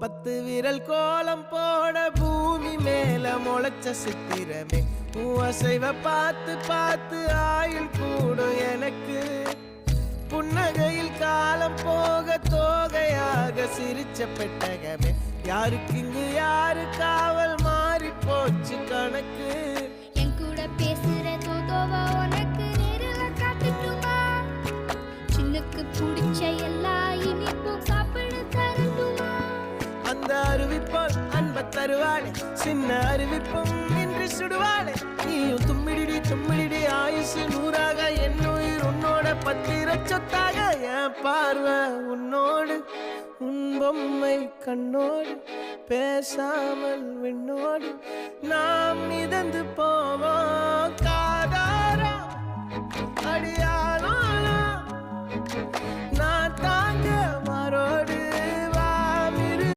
10 விரல் கோலம் போட பூமி மேல முளைச்ச சித்திரமே அசைவ பார்த்து பார்த்து ஆயுள் கூடும் எனக்கு புன்னகையில் காலம் போக தோகையாக சிரிச்ச பெட்டகமே யாருக்கு இங்கு யாரு காவல் மாறி போச்சு கணக்கு என் கூட பேசுற தோதோவா உனக்கு நேரில் காட்டுட்டுமா சின்னுக்கு பிடிச்ச எல்லா இனிப்பும் சாப்பிட தரட்டுமா அந்த அருவிப்போல் அன்ப தருவாளே சின்ன அருவிப்பும் இன்று சுடுவாளே நீயும் தும்மிடி தும்மிடி ஆயுசு 100ஆக என் உயிர் உன்னோட 10 சொத்தாக என் பார்வை உன்னோடு உன் பொம்மை கண்ணோடு பேசாமல் விண்ணோடு நாம் மிதந்து போவோம் காதாரா அடியாளோ